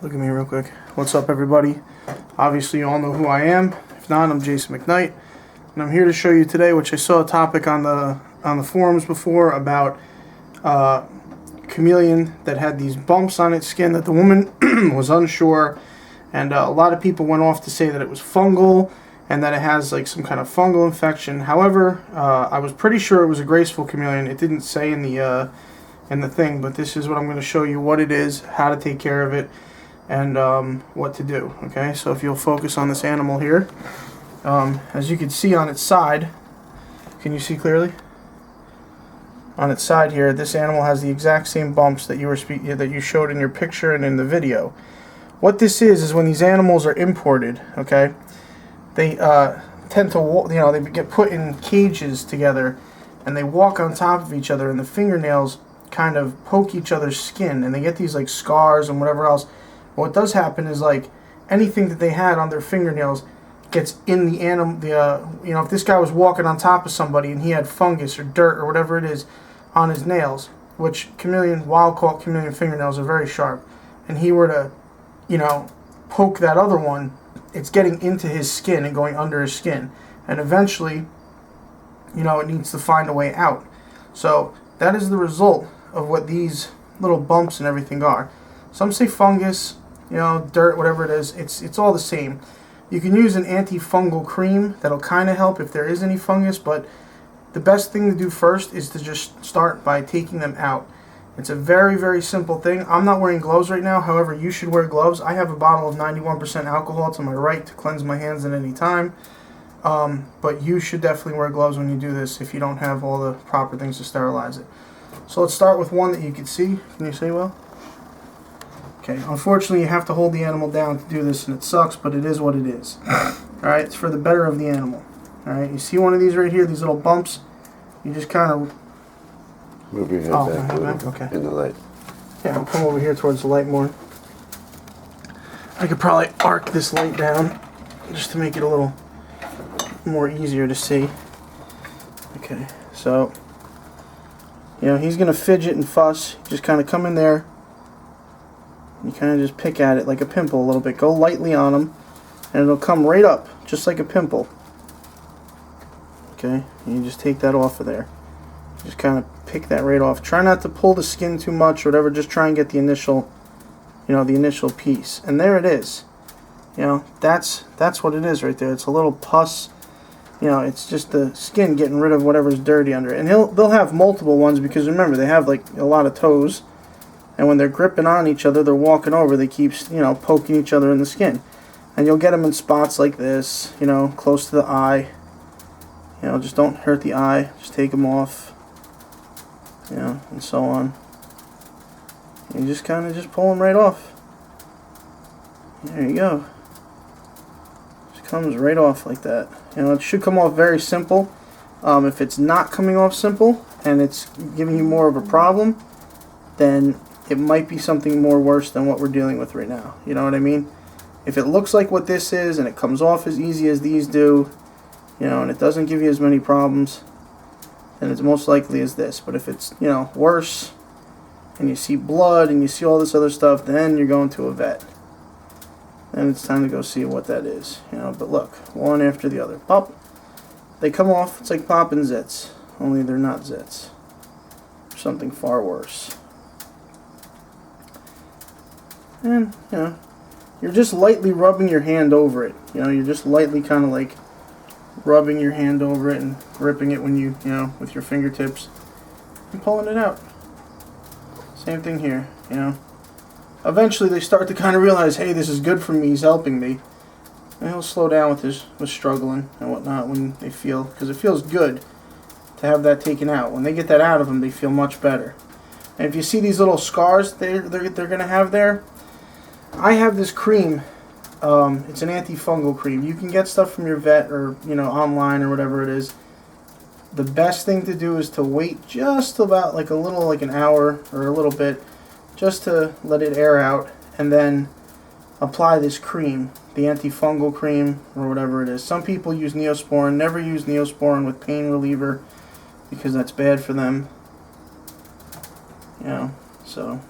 Look at me real quick. What's up, everybody? Obviously, you all know who I am. If not, I'm Jason McKnight, and I'm here to show you today, which I saw a topic on the forums before about chameleon that had these bumps on its skin that the woman was unsure, and a lot of people went off to say that it was fungal and that it has like some kind of fungal infection. However, I was pretty sure it was a graceful chameleon. It didn't say in the thing, but this is what I'm going to show you: what it is, how to take care of it, and what to do. Okay, so if you'll focus on this animal here, as you can see on its side, can you see clearly? On its side here, this animal has the exact same bumps that you showed in your picture and in the video. What this is when these animals are imported, okay, they tend to, they get put in cages together, and they walk on top of each other, and the fingernails kind of poke each other's skin, and they get these like scars and whatever else. What does happen is, like, anything that they had on their fingernails gets in the animal. If this guy was walking on top of somebody and he had fungus or dirt or whatever it is on his nails, which wild-caught chameleon fingernails are very sharp, and he were to, poke that other one, it's getting into his skin and going under his skin, and eventually, it needs to find a way out. So that is the result of what these little bumps and everything are. Some say fungus, dirt, whatever it is. It's all the same. You can use an antifungal cream that'll kind of help if there is any fungus, but the best thing to do first is to just start by taking them out. It's a very, very simple thing. I'm not wearing gloves right now. However, you should wear gloves. I have a bottle of 91% alcohol to my right to cleanse my hands at any time. But you should definitely wear gloves when you do this if you don't have all the proper things to sterilize it. So let's start with one that you can see. Can you see well? Okay, unfortunately you have to hold the animal down to do this, and it sucks, but it is what it is. Alright, it's for the better of the animal. Alright, you see one of these right here, these little bumps? You just kind of... Move your head back, okay. In the light. Yeah, I'll come over here towards the light more. I could probably arc this light down just to make it a little more easier to see. Okay, so, he's going to fidget and fuss. Just kind of come in there. You kind of just pick at it like a pimple a little bit. Go lightly on them, and it'll come right up, just like a pimple. Okay, and you just take that off of there. Just kind of pick that right off. Try not to pull the skin too much or whatever. Just try and get the initial, the initial piece. And there it is. That's what it is right there. It's a little pus. It's just the skin getting rid of whatever's dirty under it. And they'll have multiple ones because remember, they have like a lot of toes. And when they're gripping on each other, they're walking over, they keep, poking each other in the skin. And you'll get them in spots like this, close to the eye. Just don't hurt the eye. Just take them off. And so on. You just kind of pull them right off. There you go. Just comes right off like that. It should come off very simple. If it's not coming off simple and it's giving you more of a problem, then it might be something more worse than what we're dealing with right now. You know what I mean? If it looks like what this is and it comes off as easy as these do, and it doesn't give you as many problems, then it's most likely as this. But if it's, worse, and you see blood and you see all this other stuff, then you're going to a vet. Then it's time to go see what that is. But look, one after the other. Pop. They come off, it's like popping zits. Only they're not zits. Something far worse. And, you're just lightly rubbing your hand over it. You're just lightly kind of like rubbing your hand over it and gripping it when you, with your fingertips and pulling it out. Same thing here, Eventually they start to kind of realize, hey, this is good for me, he's helping me. And he'll slow down with struggling and whatnot when they feel, because it feels good to have that taken out. When they get that out of them, they feel much better. And if you see these little scars they're going to have there, I have this cream. It's an antifungal cream. You can get stuff from your vet or online or whatever it is. The best thing to do is to wait just about like an hour or a little bit, just to let it air out, and then apply this cream, the antifungal cream or whatever it is. Some people use Neosporin. Never use Neosporin with pain reliever because that's bad for them. So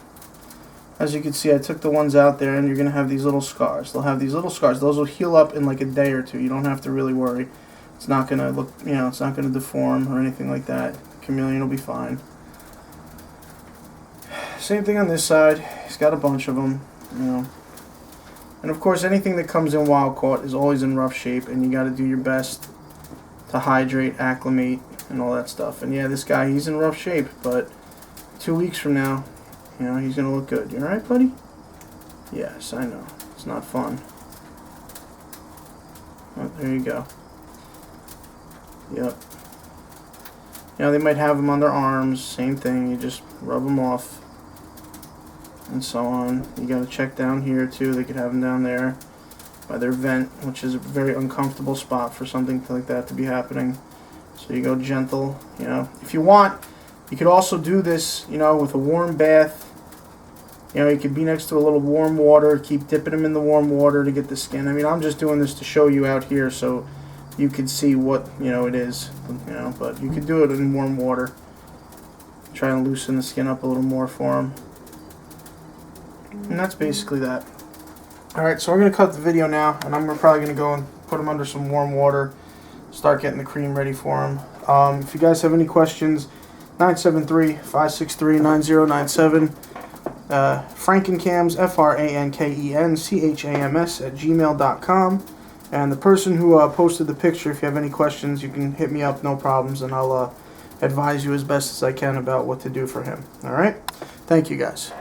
as you can see, I took the ones out there, and you're going to have these little scars. They'll have these little scars. Those will heal up in like a day or two. You don't have to really worry. It's not going to look, it's not going to deform or anything like that. Chameleon will be fine. Same thing on this side. He's got a bunch of them, And of course, anything that comes in wild caught is always in rough shape, and you got to do your best to hydrate, acclimate, and all that stuff. And yeah, this guy, he's in rough shape, but 2 weeks from now, he's going to look good. You alright, buddy? Yes, I know. It's not fun. Oh, there you go. Yep. They might have them on their arms. Same thing. You just rub them off. And so on. You got to check down here, too. They could have them down there by their vent, which is a very uncomfortable spot for something like that to be happening. So you go gentle. If you want, you could also do this, with a warm bath. You could be next to a little warm water, keep dipping them in the warm water to get the skin. I mean, I'm just doing this to show you out here so you can see what, it is, but you could do it in warm water. Try and loosen the skin up a little more for them. And that's basically that. Alright, so we're going to cut the video now, and I'm probably going to go and put them under some warm water, start getting the cream ready for them. If you guys have any questions, 973-563-9097. Frankencams, FrankenChams @gmail.com. And the person who posted the picture, if you have any questions, you can hit me up, no problems, and I'll advise you as best as I can about what to do for him. Alright? Thank you guys.